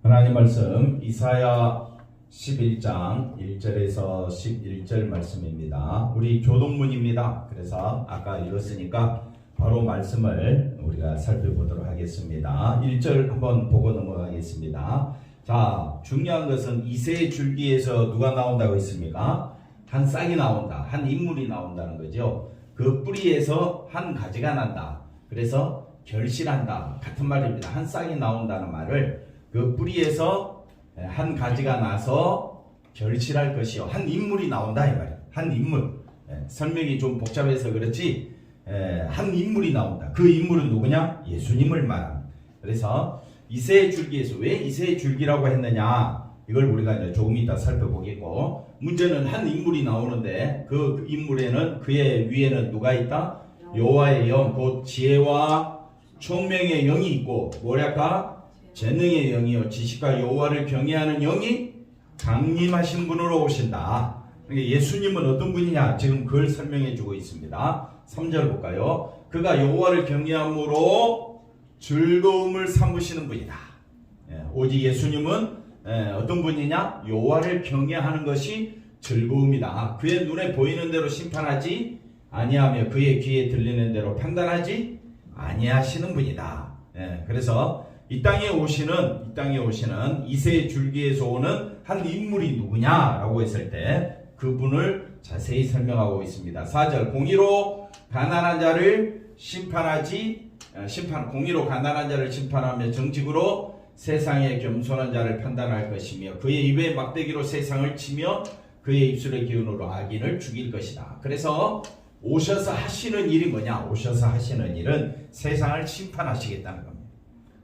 하나님 말씀 이사야 11장 1절에서 11절 말씀입니다. 우리 교동문입니다. 그래서 아까 읽었으니까 바로 말씀을 우리가 살펴보도록 하겠습니다. 1절 한번 보고 넘어가겠습니다. 자, 중요한 것은 이새의 줄기에서 누가 나온다고 했습니까? 한 싹이 나온다. 한 인물이 나온다는 거죠. 그 뿌리에서 한 가지가 난다. 그래서 결실한다. 같은 말입니다. 한 싹이 나온다는 말을 그 뿌리에서 한 가지가 나서 결실할 것이요. 한 인물이 나온다 이 말이에요. 한 인물. 설명이 좀 복잡해서 그렇지 한 인물이 나온다. 그 인물은 누구냐? 예수님을 말합니다. 그래서 이새의 줄기에서 왜 이새의 줄기라고 했느냐? 이걸 우리가 이제 조금 이따 살펴보겠고, 문제는 한 인물이 나오는데 그 인물에는 그의 위에는 누가 있다? 여호와의 영, 곧 지혜와 총명의 영이 있고 뭐랄까? 재능의 영이요 지식과 여호와를 경외하는 영이 강림하신 분으로 오신다. 그러니까 예수님은 어떤 분이냐? 지금 그걸 설명해 주고 있습니다. 3절 볼까요? 그가 여호와를 경외함으로 즐거움을 삼으시는 분이다. 오직 예수님은 어떤 분이냐? 여호와를 경외하는 것이 즐거움이다. 그의 눈에 보이는 대로 심판하지 아니하며 그의 귀에 들리는 대로 판단하지 아니하시는 분이다. 그래서 이 땅에 오시는 이새의 줄기에서 오는 한 인물이 누구냐라고 했을 때 그분을 자세히 설명하고 있습니다. 4절 공의로 가난한 자를 공의로 가난한 자를 심판하며 정직으로 세상의 겸손한 자를 판단할 것이며 그의 입의 막대기로 세상을 치며 그의 입술의 기운으로 악인을 죽일 것이다. 그래서 오셔서 하시는 일이 뭐냐? 오셔서 하시는 일은 세상을 심판하시겠다는 겁니다.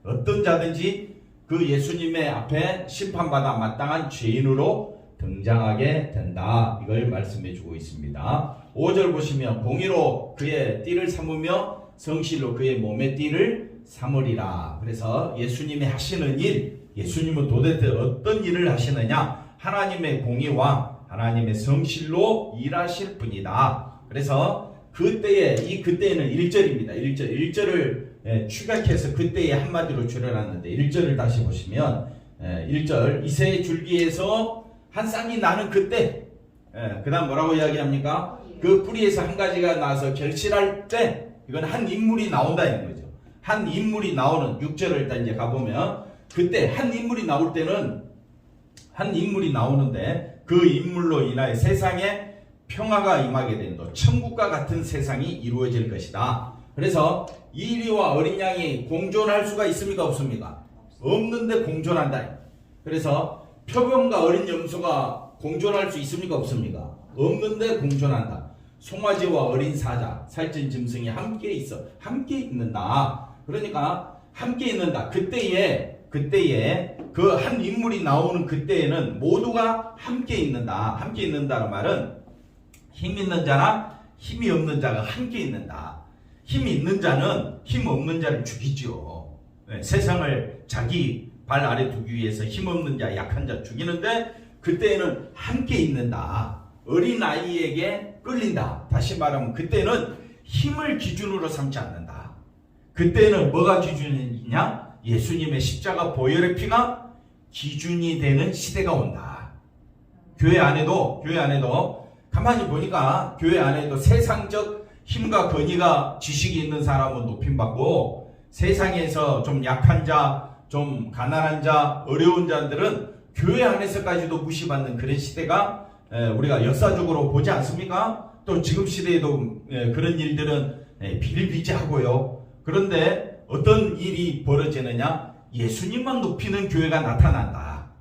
어떤 자든지 그 예수님의 앞에 심판받아 마땅한 죄인으로 등장하게 된다. 이걸 말씀해 주고 있습니다. 5절 보시면 공의로 그의 띠를 삼으며 성실로 그의 몸의 띠를 삼으리라. 그래서 예수님이 하시는 일, 예수님은 도대체 어떤 일을 하시느냐? 하나님의 공의와 하나님의 성실로 일하실 분이다. 그래서 그때에는 1절입니다. 1절을 추격해서 그때에 한마디로 줄여놨는데 1절을 다시 보시면 1절 이새의 줄기에서 한 쌍이 나는 그때 그 다음 뭐라고 이야기합니까? 그 뿌리에서 한 가지가 나서 결실할 때 이건 한 인물이 나온다는 거죠. 한 인물이 나오는 6절을 일단 이제 가보면 그때 한 인물이 나올 때는 한 인물이 나오는데 그 인물로 인하여 세상에 평화가 임하게 된다. 천국과 같은 세상이 이루어질 것이다. 그래서 이리와 어린 양이 공존할 수가 있습니까? 없습니까? 없는데 공존한다. 그래서 표범과 어린 염소가 공존할 수 있습니까? 없습니까? 없는데 공존한다. 송아지와 어린 사자, 살찐 짐승이 함께 있는다. 그러니까 함께 있는다. 그때에 그 한 인물이 나오는 그때에는 모두가 함께 있는다. 함께 있는다는 말은 힘 있는 자나 힘이 없는 자가 함께 있는다. 힘이 있는 자는 힘 없는 자를 죽이죠. 세상을 자기 발 아래 두기 위해서 힘 없는 자, 약한 자 죽이는데 그때는 함께 있는다. 어린 아이에게 끌린다. 다시 말하면 그때는 힘을 기준으로 삼지 않는다. 그때는 뭐가 기준이냐? 예수님의 십자가 보혈의 피가 기준이 되는 시대가 온다. 교회 안에도 가만히 보니까 교회 안에도 세상적 힘과 권위가 지식이 있는 사람은 높임받고 세상에서 좀 약한 자, 좀 가난한 자, 어려운 자들은 교회 안에서까지도 무시받는 그런 시대가 우리가 역사적으로 보지 않습니까? 또 지금 시대에도 그런 일들은 비일비재하고요. 그런데 어떤 일이 벌어지느냐? 예수님만 높이는 교회가 나타난다.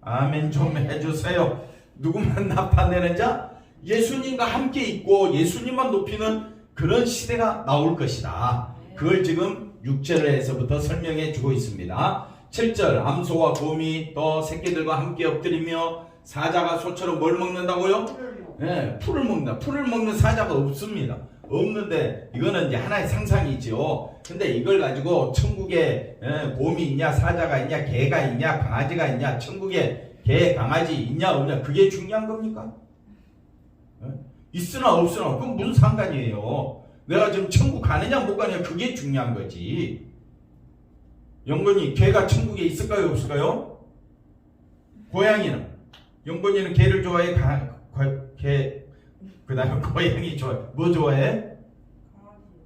아멘 좀 해주세요. 누구만 나타내는 자? 예수님과 함께 있고 예수님만 높이는 그런 시대가 나올 것이다. 그걸 지금 6절에서부터 설명해 주고 있습니다. 7절 암소와 곰이 또 새끼들과 함께 엎드리며 사자가 소처럼 뭘 먹는다고요? 풀을 먹는다. 풀을 먹는 사자가 없습니다. 없는데 이거는 이제 하나의 상상이죠. 근데 이걸 가지고 천국에 곰이 있냐, 사자가 있냐, 개가 있냐, 강아지가 있냐, 천국에 개, 강아지 있냐 없냐 그게 중요한 겁니까? 있으나 없으나 그건 무슨 상관이에요. 내가 지금 천국 가느냐 못 가느냐 그게 중요한 거지. 영건이 개가 천국에 있을까요 없을까요? 고양이는? 영건이는 개를 좋아해? 개 그 다음에 고양이 좋아해? 뭐 좋아해?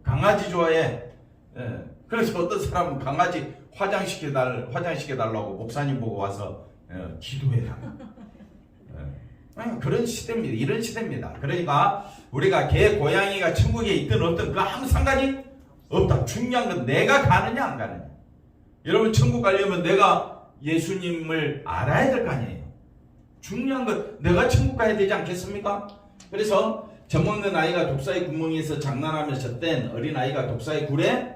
강아지 좋아해. 예. 그래서 어떤 사람은 강아지 화장시켜달라고 목사님 보고 와서 기도해라. 그런 시대입니다. 이런 시대입니다. 그러니까 우리가 개, 고양이가 천국에 있든 없든 그 아무 상관이 없다. 중요한 건 내가 가느냐 안 가느냐. 여러분 천국 가려면 내가 예수님을 알아야 될 거 아니에요. 중요한 건 내가 천국 가야 되지 않겠습니까? 그래서 젖먹는 아이가 독사의 구멍에서 장난하면서 뗀 어린아이가 독사의 굴에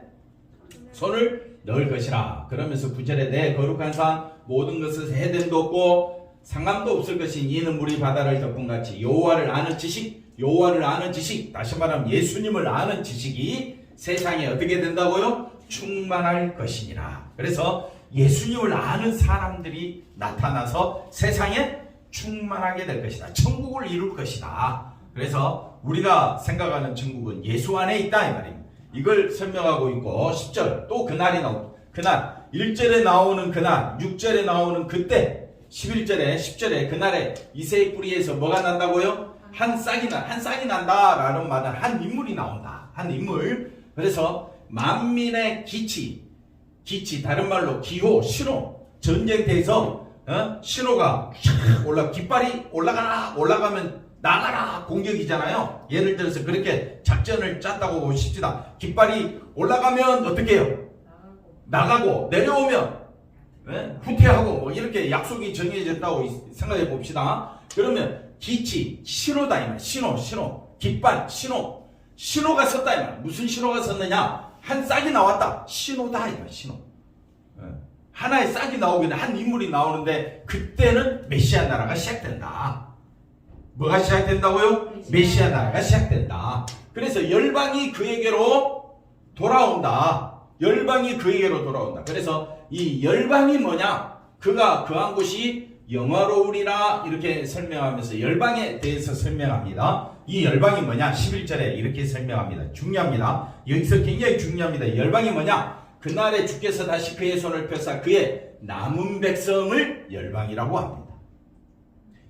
손을 넣을 것이라. 그러면서 9절에 내 거룩한 산 모든 것을 해됨도 없고 상함도 없을 것이니 이는 물이 바다를 덮은 같이 여호와를 아는 지식 다시 말하면 예수님을 아는 지식이 세상에 어떻게 된다고요? 충만할 것이니라. 그래서 예수님을 아는 사람들이 나타나서 세상에 충만하게 될 것이다. 천국을 이룰 것이다. 그래서 우리가 생각하는 천국은 예수 안에 있다 이 말입니다. 이걸 설명하고 있고 10절 또 그날이 나옵니다. 그날 1절에 나오는 그날 6절에 나오는 그때 11절에 10절에 그날에 이새의 뿌리에서 뭐가 난다고요? 한 싹이 난다라는 말은 한 인물이 나온다. 한 인물. 그래서 만민의 기치 다른 말로 기호 신호 전쟁터에서 신호가 깃발이 올라가면 나가라 공격이잖아요. 예를 들어서 그렇게 작전을 짰다고 보십시다. 깃발이 올라가면 어떻게 해요? 나가고 내려오면 후퇴하고 뭐 이렇게 약속이 정해졌다고 생각해 봅시다. 그러면 기치 신호다 이 말. 신호 깃발 신호가 섰다 이 말. 무슨 신호가 섰느냐? 한 싹이 나왔다. 신호다 이 말. 신호. 하나의 싹이 나오긴 한 인물이 나오는데 그때는 메시아 나라가 시작된다. 뭐가 시작된다고요? 메시아 나라가 시작된다. 그래서 열방이 그에게로 돌아온다. 그래서 이 열방이 뭐냐? 그가 거한 곳이 영화로우리라 이렇게 설명하면서 열방에 대해서 설명합니다. 이 열방이 뭐냐? 11절에 이렇게 설명합니다. 중요합니다. 여기서 굉장히 중요합니다. 열방이 뭐냐? 그날에 주께서 다시 그의 손을 펴사 그의 남은 백성을 열방이라고 합니다.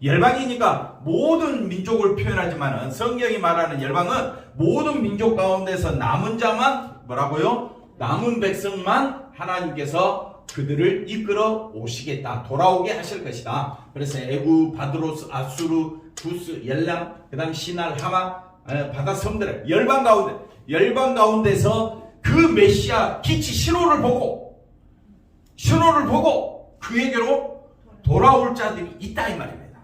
열방이니까 모든 민족을 표현하지만 성경이 말하는 열방은 모든 민족 가운데서 남은 자만 뭐라고요? 남은 백성만 하나님께서 그들을 이끌어 오시겠다. 돌아오게 하실 것이다. 그래서 애굽, 바드로스, 아수르, 구스, 엘람, 그 다음 시날, 하마, 바다 섬들 열방 가운데서 그 메시아 기치 신호를 보고 그에게로 돌아올 자들이 있다 이 말입니다.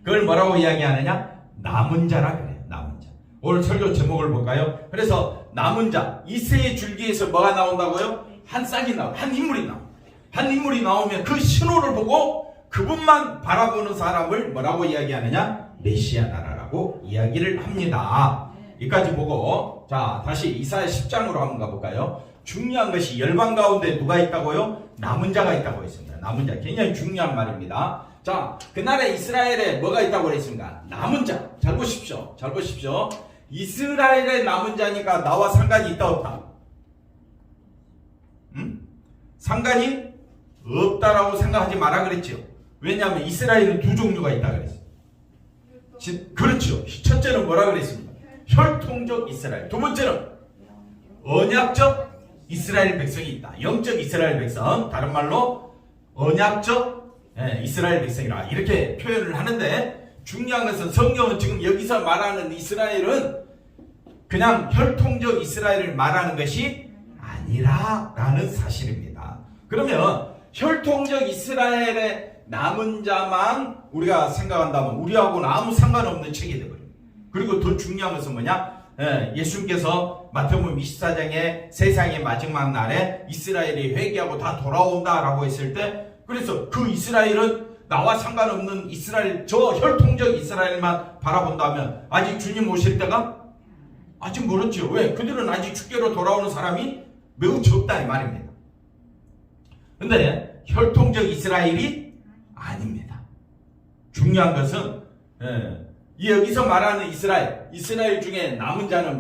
그걸 뭐라고 이야기하느냐? 남은 자라 그래요. 남은 자. 오늘 설교 제목을 볼까요? 그래서 남은 자, 이새의 줄기에서 뭐가 나온다고요? 한 인물이 나오면 그 신호를 보고 그분만 바라보는 사람을 뭐라고 이야기하느냐? 메시아 나라라고 이야기를 합니다. 여기까지 보고 자 다시 이사야 10장으로 한번 가볼까요? 중요한 것이 열방 가운데 누가 있다고요? 남은 자가 있다고 했습니다. 남은 자 굉장히 중요한 말입니다. 자 그날에 이스라엘에 뭐가 있다고 했습니까? 남은 자. 잘 보십시오. 이스라엘의 남은 자니까 나와 상관이 있다 없다? 상관이 없다라고 생각하지 마라 그랬죠. 왜냐하면 이스라엘은 두 종류가 있다 그랬어요. 그렇죠. 첫째는 뭐라 그랬습니까? 혈통적 이스라엘. 두 번째는 언약적 이스라엘 백성이 있다. 영적 이스라엘 백성. 다른 말로 언약적 이스라엘 백성이라 이렇게 표현을 하는데 중요한 것은 성경은 지금 여기서 말하는 이스라엘은 그냥 혈통적 이스라엘을 말하는 것이 아니라라는 사실입니다. 그러면 혈통적 이스라엘의 남은 자만 우리가 생각한다면 우리하고는 아무 상관없는 책이 되거든요. 그리고 더 중요한 것은 뭐냐? 예수님께서 마태복음 24장에 세상의 마지막 날에 이스라엘이 회개하고 다 돌아온다라고 했을 때 그래서 그 이스라엘은 나와 상관없는 이스라엘 저 혈통적 이스라엘만 바라본다면 아직 주님 오실 때가 아직 멀었죠. 왜? 그들은 아직 주께로 돌아오는 사람이 매우 적다 이 말입니다. 근데 혈통적 이스라엘이 아닙니다. 중요한 것은 여기서 말하는 이스라엘 중에 남은 자는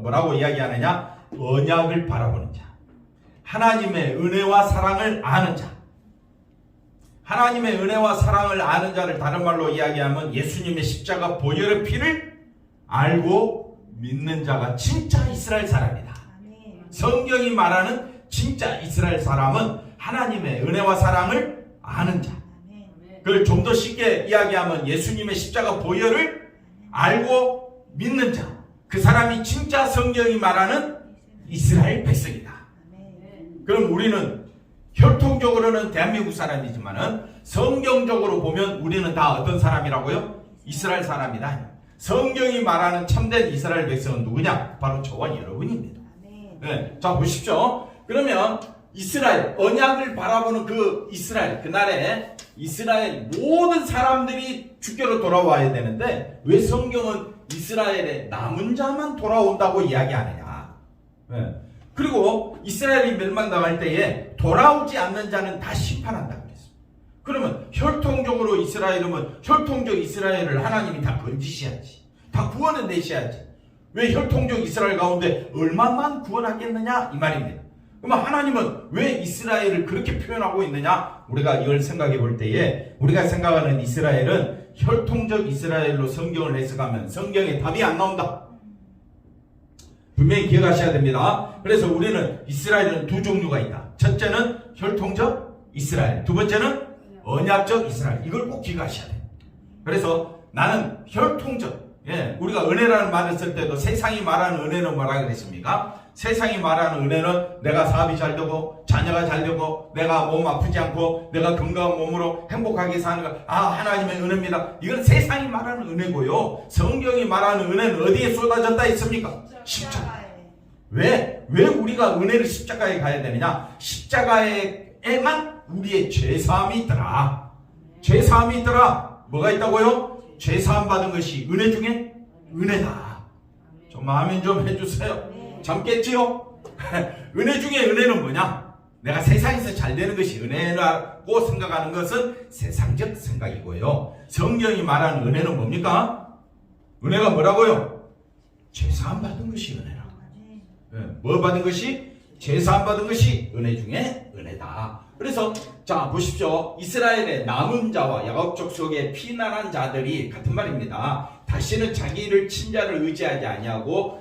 뭐라고 이야기하느냐? 언약을 바라보는 자. 하나님의 은혜와 사랑을 아는 자. 하나님의 은혜와 사랑을 아는 자를 다른 말로 이야기하면 예수님의 십자가 보혈의 피를 알고 믿는 자가 진짜 이스라엘 사람이다. 성경이 말하는 진짜 이스라엘 사람은 하나님의 은혜와 사랑을 아는 자. 그걸 좀 더 쉽게 이야기하면 예수님의 십자가 보혈을 알고 믿는 자. 그 사람이 진짜 성경이 말하는 이스라엘 백성이다. 그럼 우리는 혈통적으로는 대한민국 사람이지만은 성경적으로 보면 우리는 다 어떤 사람이라고요? 이스라엘 사람이다. 성경이 말하는 참된 이스라엘 백성은 누구냐? 바로 저와 여러분입니다. 네. 자, 보십시오. 그러면 이스라엘, 언약을 바라보는 그 이스라엘, 그날에 이스라엘 모든 사람들이 주께로 돌아와야 되는데 왜 성경은 이스라엘의 남은 자만 돌아온다고 이야기하느냐? 네. 그리고 이스라엘이 멸망당할 때에 돌아오지 않는 자는 다 심판한다 그랬어요. 그러면 혈통적으로 이스라엘이면 혈통적 이스라엘을 하나님이 다 건지셔야지. 다 구원해 내셔야지. 왜 혈통적 이스라엘 가운데 얼마만 구원하겠느냐? 이 말입니다. 그러면 하나님은 왜 이스라엘을 그렇게 표현하고 있느냐? 우리가 이걸 생각해 볼 때에 우리가 생각하는 이스라엘은 혈통적 이스라엘로 성경을 해석하면 성경에 답이 안 나온다. 분명히 기억하셔야 됩니다. 그래서 우리는 이스라엘은 두 종류가 있다. 첫째는 혈통적 이스라엘, 두 번째는 언약적 이스라엘. 이걸 꼭 기억하셔야 돼요. 그래서 나는 혈통적, 우리가 은혜라는 말을 쓸 때도 세상이 말하는 은혜는 뭐라 그랬습니까? 세상이 말하는 은혜는 내가 사업이 잘 되고 자녀가 잘 되고 내가 몸 아프지 않고 내가 건강한 몸으로 행복하게 사는 거, 하나님의 은혜입니다. 이건 세상이 말하는 은혜고요. 성경이 말하는 은혜는 어디에 쏟아졌다 했습니까? 십자가. 왜 우리가 은혜를 십자가에 가야 되느냐? 십자가에만 우리의 죄사함이 있더라. 죄사함이 있더라. 뭐가 있다고요? 죄사함 받은 것이 은혜 중에 은혜다. 좀 아멘 좀 해주세요. 참겠지요? 은혜 중에 은혜는 뭐냐? 내가 세상에서 잘 되는 것이 은혜라고 생각하는 것은 세상적 생각이고요. 성경이 말하는 은혜는 뭡니까? 은혜가 뭐라고요? 죄사함 받은 것이 은혜라. 뭐 받은 것이? 죄사함 받은 것이 은혜 중에 은혜다. 그래서 자 보십시오. 이스라엘의 남은 자와 야곱 족속의 피난한 자들이 같은 말입니다. 다시는 자기를 친자를 의지하지 아니하고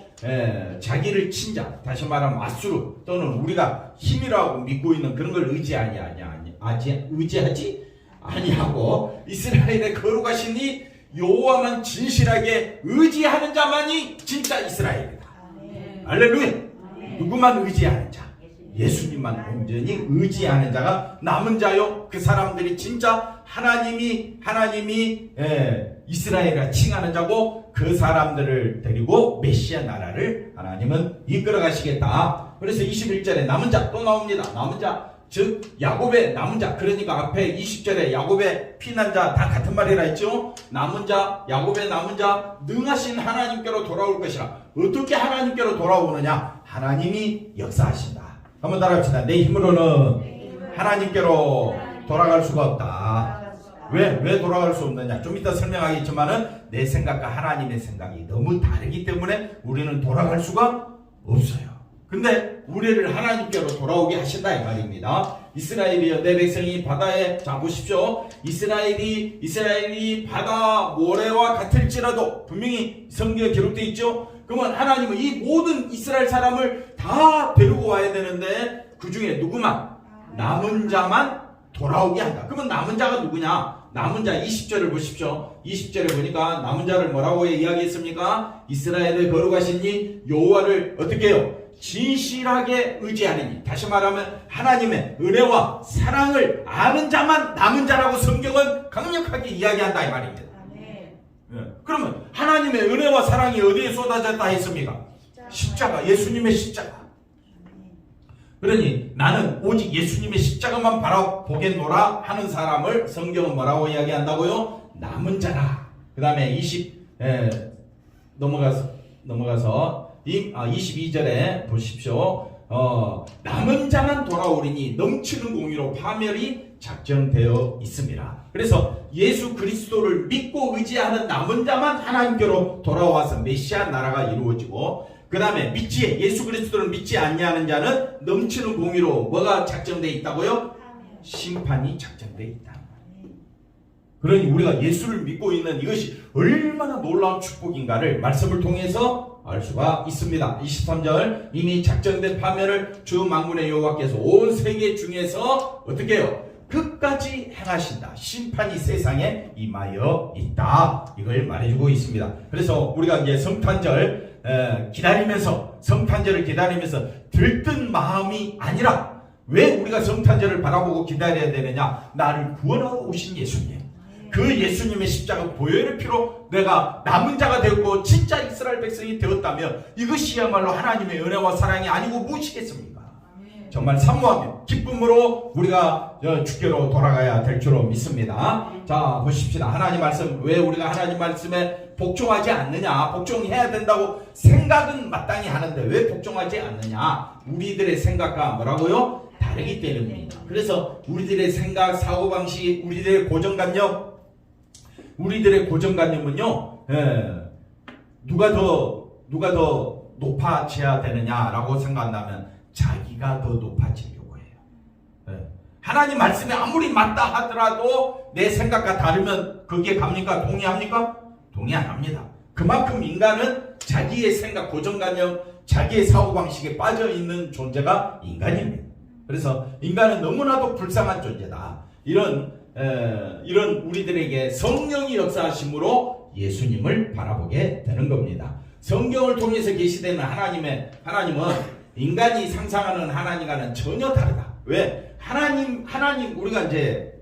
자기를 친자, 다시 말하면 아수르 또는 우리가 힘이라고 믿고 있는 그런 걸 의지하지 아니하고 이스라엘의 거룩하신 이 여호와만 진실하게 의지하는 자만이 진짜 이스라엘이다. 할렐루야. 누구만 의지하는 자, 예수님만 온전히 의지하는 자가 남은 자요. 그 사람들이 진짜 하나님이 이스라엘이라 칭하는 자고 그 사람들을 데리고 메시아 나라를 하나님은 이끌어 가시겠다. 그래서 21절에 남은 자 또 나옵니다. 남은 자, 즉 야곱의 남은 자. 그러니까 앞에 20절에 야곱의 피난 자 다 같은 말이라 했죠. 남은 자, 야곱의 남은 자, 능하신 하나님께로 돌아올 것이라. 어떻게 하나님께로 돌아오느냐? 하나님이 역사하신다. 한번 따라합시다. 내 힘으로는 하나님께로 돌아갈 수가 없다. 왜 돌아갈 수 없느냐? 좀 이따 설명하겠지만은 내 생각과 하나님의 생각이 너무 다르기 때문에 우리는 돌아갈 수가 없어요. 근데 우리를 하나님께로 돌아오게 하신다 이 말입니다. 이스라엘이여 내 백성이 바다에, 자 보십시오. 이스라엘이 바다 모래와 같을지라도 분명히 성경에 기록되어 있죠. 그러면 하나님은 이 모든 이스라엘 사람을 다 데리고 와야 되는데 그 중에 누구만? 남은 자만 돌아오게 한다. 그러면 남은 자가 누구냐? 남은 자 20절을 보십시오. 20절에 보니까 남은 자를 뭐라고 이야기했습니까? 이스라엘의 거룩하신 이 여호와를 어떻게 해요? 진실하게 의지하느니. 다시 말하면 하나님의 은혜와 사랑을 아는 자만 남은 자라고 성경은 강력하게 이야기한다 이 말입니다. 그러면 하나님의 은혜와 사랑이 어디에 쏟아졌다 했습니까? 십자가, 예수님의 십자가. 그러니 나는 오직 예수님의 십자가만 바라보겠노라 하는 사람을 성경은 뭐라고 이야기한다고요? 남은 자라. 그 다음에 넘어가서 22절에 보십시오. 남은 자만 돌아오리니 넘치는 공의로 파멸이 작정되어 있습니다. 그래서 예수 그리스도를 믿고 의지하는 남은 자만 하나님께로 돌아와서 메시아 나라가 이루어지고 그 다음에 예수 그리스도를 믿지 않냐는 자는 넘치는 공의로 뭐가 작정되어 있다고요? 심판이 작정되어 있다. 그러니 우리가 예수를 믿고 있는 이것이 얼마나 놀라운 축복인가를 말씀을 통해서 알 수가 있습니다. 23절 이미 작정된 파멸을 주 만군의 여호와께서 온 세계 중에서 어떻게 해요? 끝까지 행하신다. 심판이 세상에 임하여 있다. 이걸 말해주고 있습니다. 그래서 우리가 이제 성탄절을 기다리면서 들뜬 마음이 아니라 왜 우리가 성탄절을 바라보고 기다려야 되느냐? 나를 구원하러 오신 예수님. 그 예수님의 십자가 보혈의 피로 내가 남은 자가 되었고 진짜 이스라엘 백성이 되었다면 이것이야말로 하나님의 은혜와 사랑이 아니고 무엇이겠습니까? 정말 사모하며 기쁨으로 우리가 주께로 돌아가야 될 줄로 믿습니다. 자, 보십시다. 하나님 말씀, 왜 우리가 하나님 말씀에 복종하지 않느냐? 복종해야 된다고 생각은 마땅히 하는데 왜 복종하지 않느냐? 우리들의 생각과 뭐라고요? 다르기 때문입니다. 그래서 우리들의 생각, 사고방식, 우리들의 고정관념은요, 누가 더 높아져야 되느냐라고 생각한다면 자기가 더 높아지려고 해요. 하나님 말씀에 아무리 맞다 하더라도 내 생각과 다르면 거기에 갑니까? 동의합니까? 동의 안 합니다. 그만큼 인간은 자기의 생각, 고정관념, 자기의 사고방식에 빠져있는 존재가 인간입니다. 그래서 인간은 너무나도 불쌍한 존재다. 이런 우리들에게 성령이 역사하심으로 예수님을 바라보게 되는 겁니다. 성경을 통해서 계시되는 하나님은 인간이 상상하는 하나님과는 전혀 다르다. 왜? 하나님 우리가 이제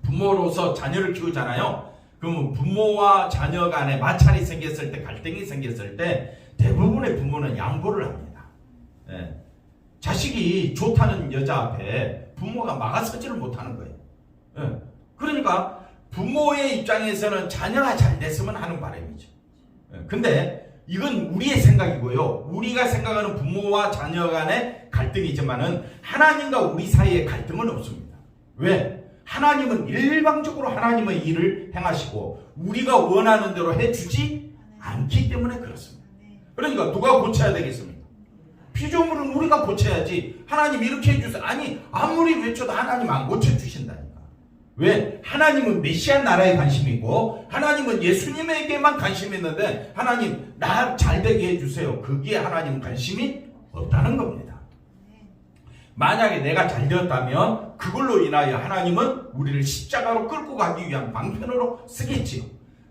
부모로서 자녀를 키우잖아요. 그러면 부모와 자녀 간에 마찰이 생겼을 때, 갈등이 생겼을 때 대부분의 부모는 양보를 합니다. 자식이 좋다는 여자 앞에 부모가 막아서지를 못하는 거예요. 그러니까 부모의 입장에서는 자녀가 잘 됐으면 하는 바람이죠. 근데 이건 우리의 생각이고요. 우리가 생각하는 부모와 자녀 간의 갈등이지만은 하나님과 우리 사이에 갈등은 없습니다. 왜? 하나님은 일방적으로 하나님의 일을 행하시고 우리가 원하는 대로 해주지 않기 때문에 그렇습니다. 그러니까 누가 고쳐야 되겠습니까? 피조물은 우리가 고쳐야지. 하나님 이렇게 해주세요. 아니, 아무리 외쳐도 하나님 안 고쳐주신다니까. 왜? 하나님은 메시아 나라에 관심이 있고 하나님은 예수님에게만 관심이 있는데 하나님 나 잘되게 해주세요. 거기에 하나님은 관심이 없다는 겁니다. 만약에 내가 잘되었다면 그걸로 인하여 하나님은 우리를 십자가로 끌고 가기 위한 방편으로 쓰겠지요.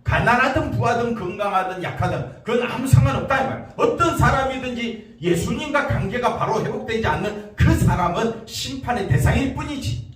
가난하든 부하든 건강하든 약하든 그건 아무 상관없다 이 말. 어떤 사람이든지 예수님과 관계가 바로 회복되지 않는 그 사람은 심판의 대상일 뿐이지.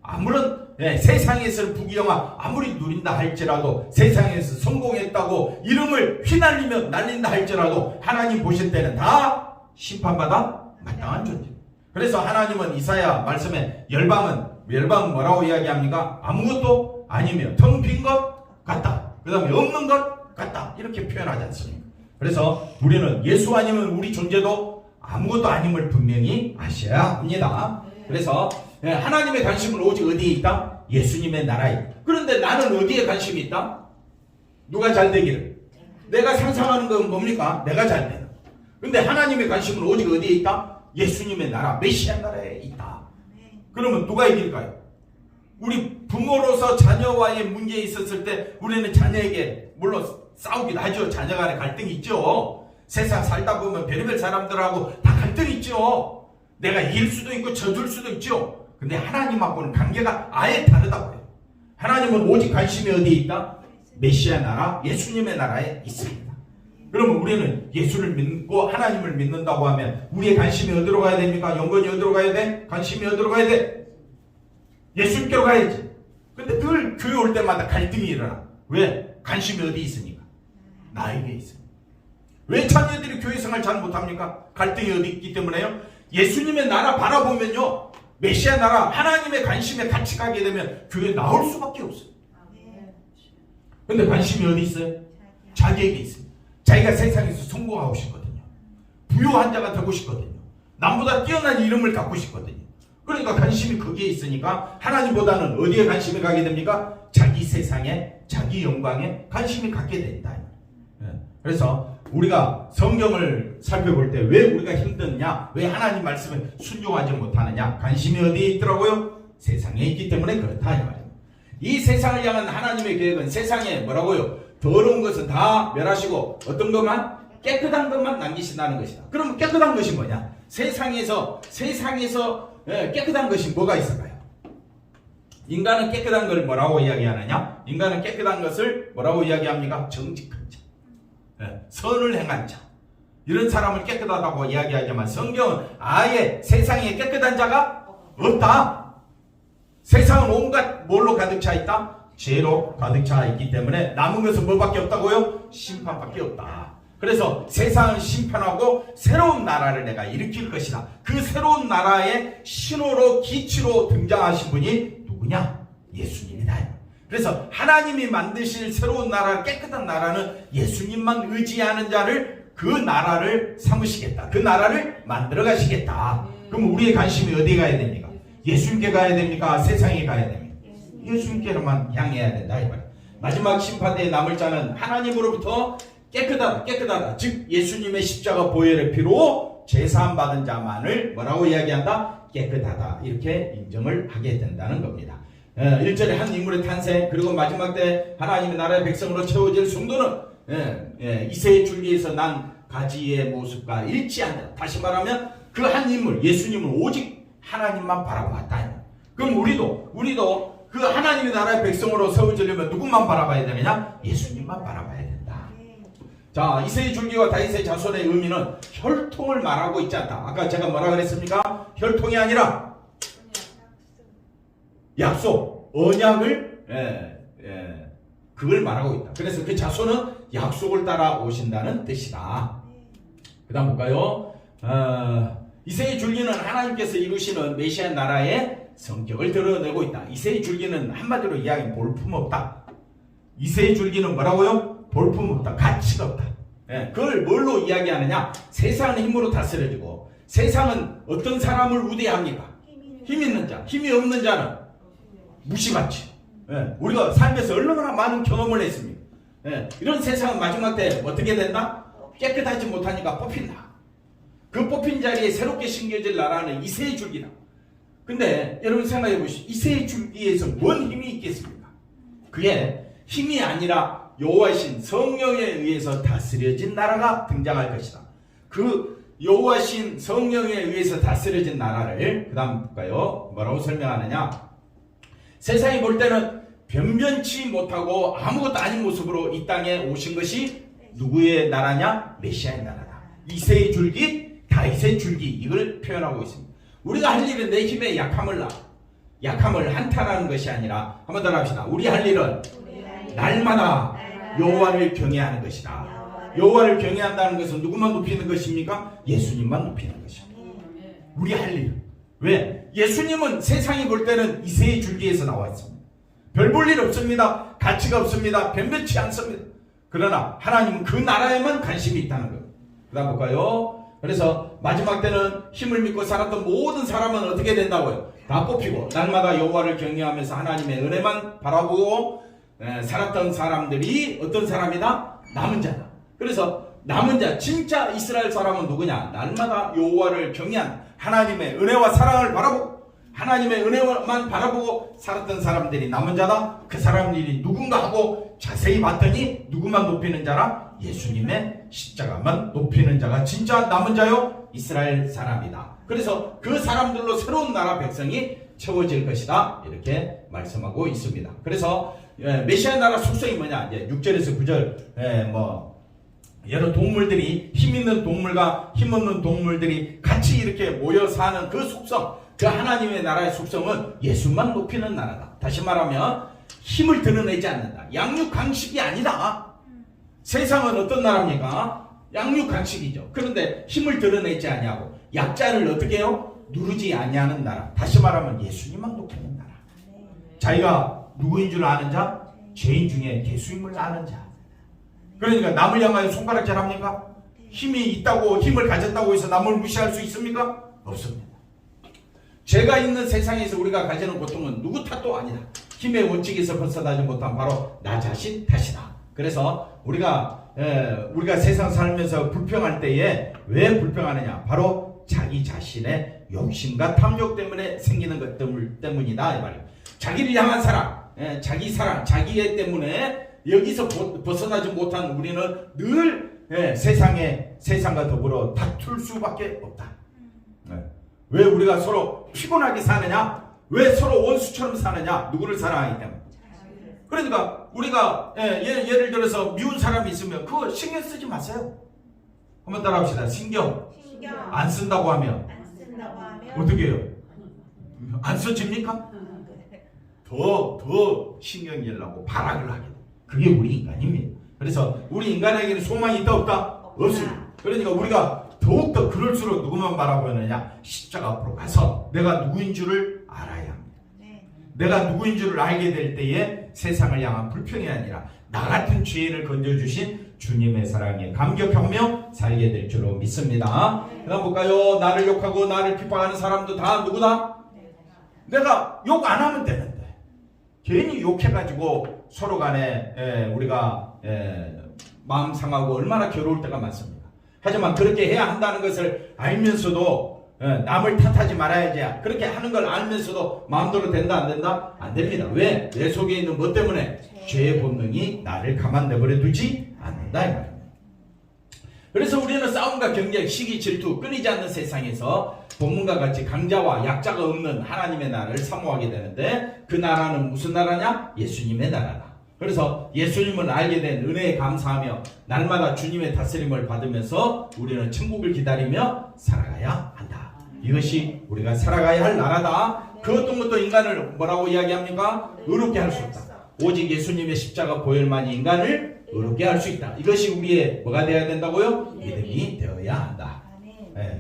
아무런 세상에서 부귀영화 아무리 누린다 할지라도 세상에서 성공했다고 이름을 휘날리며 날린다 할지라도 하나님 보실 때는 다 심판받아 마땅한 존재. 그래서 하나님은 이사야 말씀에 열방은 뭐라고 이야기합니까? 아무것도 아니며 텅 빈 것 같다. 그 다음에 없는 것 같다. 이렇게 표현하지 않습니까? 그래서 우리는 예수 아니면 우리 존재도 아무것도 아님을 분명히 아셔야 합니다. 그래서 하나님의 관심은 오직 어디에 있다? 예수님의 나라에. 그런데 나는 어디에 관심이 있다? 누가 잘 되기를. 내가 상상하는 건 뭡니까? 내가 잘 되는. 근데 하나님의 관심은 오직 어디에 있다? 예수님의 나라, 메시아 나라에 있다. 그러면 누가 이길까요? 우리 부모로서 자녀와의 문제에 있었을 때 우리는 자녀에게 물론 싸우기도 하죠. 자녀 간에 갈등이 있죠. 세상 살다 보면 별의별 사람들하고 다 갈등이 있죠. 내가 이길 수도 있고 져줄 수도 있죠. 근데 하나님하고는 관계가 아예 다르다고 해요. 하나님은 오직 관심이 어디에 있다? 메시아 나라, 예수님의 나라에 있습니다. 그러면 우리는 예수를 믿고 하나님을 믿는다고 하면 우리의 관심이 어디로 가야 됩니까? 영혼이 어디로 가야 돼? 관심이 어디로 가야 돼? 예수님께로 가야지. 근데 늘 교회 올 때마다 갈등이 일어나. 왜? 관심이 어디 있습니까? 나에게 있습니다. 왜 자녀들이 교회 생활 잘 못합니까? 갈등이 어디 있기 때문에요? 예수님의 나라 바라보면요, 메시아 나라 하나님의 관심에 같이 가게 되면 교회에 나올 수밖에 없어요. 근데 관심이 어디 있어요? 자기에게 있습니다. 자기가 세상에서 성공하고 싶거든요. 부유한 자가 되고 싶거든요. 남보다 뛰어난 이름을 갖고 싶거든요. 그러니까 관심이 거기에 있으니까 하나님보다는 어디에 관심이 가게 됩니까? 자기 세상에, 자기 영광에 관심이 갖게 된다. 그래서 우리가 성경을 살펴볼 때 왜 우리가 힘드냐, 왜 하나님 말씀에 순종하지 못하느냐, 관심이 어디에 있더라고요? 세상에 있기 때문에 그렇다 이 말이에요. 이 세상을 향한 하나님의 계획은 세상에 뭐라고요? 더러운 것은 다 멸하시고 어떤 것만? 깨끗한 것만 남기신다는 것이다. 그럼 깨끗한 것이 뭐냐? 세상에서 깨끗한 것이 뭐가 있을까요? 인간은 깨끗한 걸 뭐라고 이야기하느냐? 인간은 깨끗한 것을 뭐라고 이야기합니까? 정직한 자, 선을 행한 자, 이런 사람을 깨끗하다고 이야기하지만 성경은 아예 세상에 깨끗한 자가 없다. 세상은 온갖 뭘로 가득 차 있다? 죄로 가득 차 있기 때문에 남은 것은 뭐밖에 없다고요? 심판밖에 없다. 그래서 세상을 심판하고 새로운 나라를 내가 일으킬 것이다. 그 새로운 나라의 신호로 기치로 등장하신 분이 누구냐? 예수님이다. 그래서 하나님이 만드실 새로운 나라, 깨끗한 나라는 예수님만 의지하는 자를 그 나라를 삼으시겠다. 그 나라를 만들어 가시겠다. 그럼 우리의 관심이 어디에 가야 됩니까? 예수님께 가야 됩니까? 세상에 가야 됩니까? 예수님께로만 향해야 된다 이 말이에요. 마지막 심판대에 남을 자는 하나님으로부터 깨끗하다. 즉 예수님의 십자가 보혈의 피로 제사함 받은 자만을 뭐라고 이야기한다? 깨끗하다. 이렇게 인정을 하게 된다는 겁니다. 1절에 한 인물의 탄생, 그리고 마지막 때 하나님의 나라의 백성으로 채워질 성도는 이새의 줄기에서 난 가지의 모습과 일치한다. 다시 말하면 그 한 인물, 예수님을 오직 하나님만 바라봤다. 그럼 우리도 그 하나님의 나라의 백성으로 세워지려면 누구만 바라봐야 되느냐? 예수님만 바라봐야 된다. 자, 이새의 줄기와 다윗의 자손의 의미는 혈통을 말하고 있지 않다. 아까 제가 뭐라 그랬습니까? 혈통이 아니라 약속, 언약을 그걸 말하고 있다. 그래서 그 자손은 약속을 따라 오신다는 뜻이다. 그 다음 볼까요? 이새의 줄기는 하나님께서 이루시는 메시아 나라의 성격을 드러내고 있다. 이새의 줄기는 한마디로 이야기하면 볼품없다. 이새의 줄기는 뭐라고요? 볼품없다. 가치가 없다. 그걸 뭘로 이야기하느냐? 세상은 힘으로 다스려지고 세상은 어떤 사람을 우대합니까? 힘 있는 자. 힘이 없는 자는 무시받지. 우리가 삶에서 얼마나 많은 경험을 했습니까? 이런 세상은 마지막 때 어떻게 된다? 깨끗하지 못하니까 뽑힌다. 그 뽑힌 자리에 새롭게 심겨질 나라는 이새의 줄기다. 근데 여러분 생각해 보시죠. 이새의 줄기에서 뭔 힘이 있겠습니까? 그게 힘이 아니라 여호와신 성령에 의해서 다스려진 나라가 등장할 것이다. 그 여호와신 성령에 의해서 다스려진 나라를 그 다음 볼까요? 뭐라고 설명하느냐? 세상이 볼 때는 변변치 못하고 아무것도 아닌 모습으로 이 땅에 오신 것이 누구의 나라냐? 메시아의 나라다. 이새의 줄기, 다윗의 줄기, 이걸 표현하고 있습니다. 우리가 할 일은 내 힘의 약함을 한탄하는 것이 아니라, 한번 더 합시다. 우리 할 일은 날마다 여호와를 경외하는 것이다. 여호와를 경외한다는 것은 누구만 높이는 것입니까? 예수님만 높이는 것입니다. 우리 할 일은. 왜? 예수님은 세상이 볼 때는 이새의 줄기에서 나와 있습니다. 별 볼 일 없습니다. 가치가 없습니다. 변변치 않습니다. 그러나 하나님은 그 나라에만 관심이 있다는 거예요. 그 다음 볼까요? 그래서 마지막 때는 힘을 믿고 살았던 모든 사람은 어떻게 된다고요? 다 뽑히고 날마다 여호와를 경외하면서 하나님의 은혜만 바라보고 살았던 사람들이 어떤 사람이다? 남은 자다. 그래서 남은 자, 진짜 이스라엘 사람은 누구냐? 날마다 여호와를 경외한 하나님의 은혜와 사랑을 바라보고 하나님의 은혜만 바라보고 살았던 사람들이 남은 자다. 그 사람들이 누군가 하고 자세히 봤더니 누구만 높이는 자라? 예수님의 십자가만 높이는 자가 진짜 남은 자요? 이스라엘 사람이다. 그래서 그 사람들로 새로운 나라 백성이 채워질 것이다. 이렇게 말씀하고 있습니다. 그래서 메시아 나라 속성이 뭐냐? 이제 6절에서 9절 여러 동물들이 힘 있는 동물과 힘 없는 동물들이 같이 이렇게 모여 사는 그 속성, 그 하나님의 나라의 속성은 예수만 높이는 나라다. 다시 말하면 힘을 드러내지 않는다. 양육강식이 아니다. 세상은 어떤 나라입니까? 양육강식이죠. 그런데 힘을 드러내지 아니하고 약자를 어떻게 해요? 누르지 아니하는 나라. 다시 말하면 예수님만 높이는 나라. 자기가 누구인 줄 아는 자? 죄인 중에 예수님을 아는 자. 그러니까 남을 향하여 손가락질합니까? 힘이 있다고, 힘을 가졌다고 해서 남을 무시할 수 있습니까? 없습니다. 죄가 있는 세상에서 우리가 가지는 고통은 누구 탓도 아니다. 힘의 원칙에서 벗어나지 못한 바로 나 자신 탓이다. 그래서 우리가 우리가 세상 살면서 불평할 때에 왜 불평하느냐? 바로 자기 자신의 욕심과 탐욕 때문에 생기는 것 때문이다 이 말이에요. 자기를 향한 사랑, 자기 사랑, 자기애 때문에 여기서 벗어나지 못한 우리는 늘 세상과 더불어 다툴 수밖에 없다. 왜 우리가 서로 피곤하게 사느냐? 왜 서로 원수처럼 사느냐? 누구를 사랑하기 때문에. 그러니까 우리가 예를 들어서 미운 사람이 있으면 그거 신경 쓰지 마세요. 한번 따라합시다. 신경 안 쓴다고 하면 어떻게 해요? 안 써집니까? 더 신경 쓰려고 발악을 하게 돼. 그게 우리 인간입니다. 그래서 우리 인간에게는 소망이 있다 없다? 없습니다. 그러니까 우리가 더욱더 그럴수록 누구만 바라보느냐? 십자가 앞으로 가서 내가 누구인 줄을 알아야 합니다. 내가 누구인 줄을 알게 될 때에 세상을 향한 불평이 아니라 나 같은 죄인을 건져주신 주님의 사랑에 감격하며 살게 될 줄로 믿습니다. 그 다음 볼까요? 나를 욕하고 나를 핍박하는 사람도 다 누구다? 내가 욕 안 하면 되는데 괜히 욕해가지고 서로 간에 우리가 마음 상하고 얼마나 괴로울 때가 많습니다. 하지만 그렇게 해야 한다는 것을 알면서도 남을 탓하지 말아야지. 그렇게 하는 걸 알면서도 마음대로 된다 안 된다? 안 됩니다. 왜? 내 속에 있는 뭐 때문에? 죄의 본능이 나를 가만 내버려 두지 않는다 이 말입니다. 그래서 우리는 싸움과 경쟁, 시기, 질투 끊이지 않는 세상에서 본문과 같이 강자와 약자가 없는 하나님의 나라를 사모하게 되는데 그 나라는 무슨 나라냐? 예수님의 나라다. 그래서 예수님을 알게 된 은혜에 감사하며 날마다 주님의 다스림을 받으면서 우리는 천국을 기다리며 살아가야 한다. 이것이 우리가 살아가야 할 나라다. 그 어떤 것도 인간을 뭐라고 이야기합니까? 의롭게 할 수 없다. 오직 예수님의 십자가 보혈만이 인간을 의롭게 할 수 있다. 이것이 우리의 뭐가 되어야 된다고요? 믿음이 되어야 한다.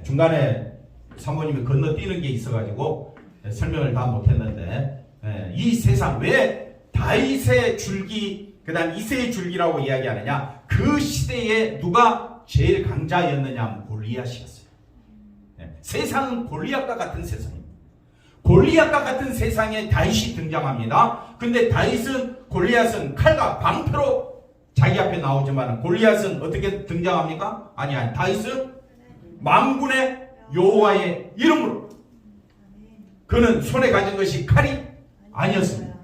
중간에 사모님이 건너뛰는 게 있어가지고 설명을 다 못했는데 이 세상 왜 다윗의 줄기 그 다음 이새의 줄기라고 이야기하느냐? 그 시대에 누가 제일 강자였느냐 하면 골리앗이었어요. 세상은 골리앗과 같은 세상입니다. 골리앗과 같은 세상에 다윗이 등장합니다. 근데 다윗은 골리앗은 칼과 방패로 자기 앞에 나오지만 골리앗은 어떻게 등장합니까? 아니 다윗은 만군의 여호와의 이름으로. 그는 손에 가진 것이 칼이 아니었습니다.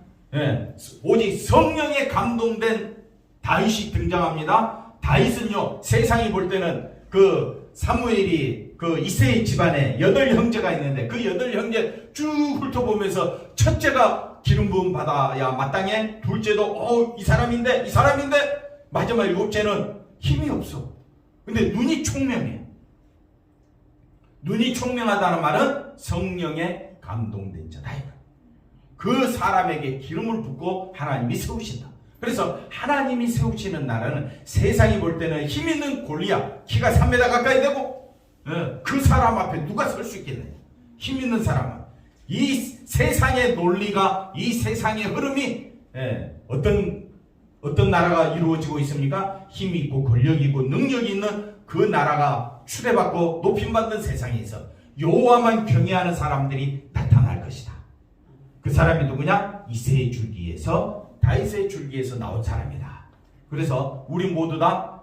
오직 성령에 감동된 다윗이 등장합니다. 다윗은요 세상이 볼 때는 그 사무엘이 그 이새의 집안에 8형제가 있는데 그 8형제 쭉 훑어보면서 첫째가 기름 부음 받아야 마땅해, 둘째도 이 사람인데 마지막 7째는 힘이 없어. 근데 눈이 총명해. 눈이 총명하다는 말은 성령에 감동된 자다. 그 사람에게 기름을 붓고 하나님이 세우신다. 그래서 하나님이 세우시는 나라는 세상이 볼 때는 힘 있는 골리앗, 키가 3m 가까이 되고 그 사람 앞에 누가 설 수 있겠느냐. 힘 있는 사람은 이 세상의 논리가, 이 세상의 흐름이 어떤 나라가 이루어지고 있습니까? 힘이 있고 권력이 있고 능력이 있는 그 나라가 추대받고 높임받는 세상에서 여호와만 경외하는 사람들이 나타날 것이다. 그 사람이 누구냐? 이새의 줄기에서, 다윗의 줄기에서 나온 사람이다. 그래서 우리 모두 다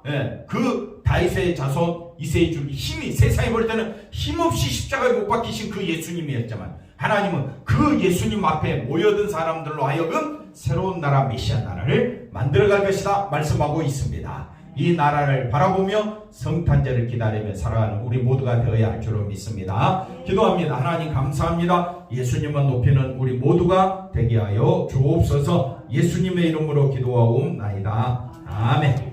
그 다윗의 자손 이새의 줄기, 힘이 세상에 볼 때는 힘없이 십자가에 못 박히신 그 예수님이었지만 하나님은 그 예수님 앞에 모여든 사람들로 하여금 새로운 나라, 메시아 나라를 만들어갈 것이다 말씀하고 있습니다. 이 나라를 바라보며 성탄절을 기다리며 살아가는 우리 모두가 되어야 할 줄로 믿습니다. 기도합니다. 하나님 감사합니다. 예수님만 높이는 우리 모두가 되게 하여 주옵소서. 예수님의 이름으로 기도하옵나이다. 아멘.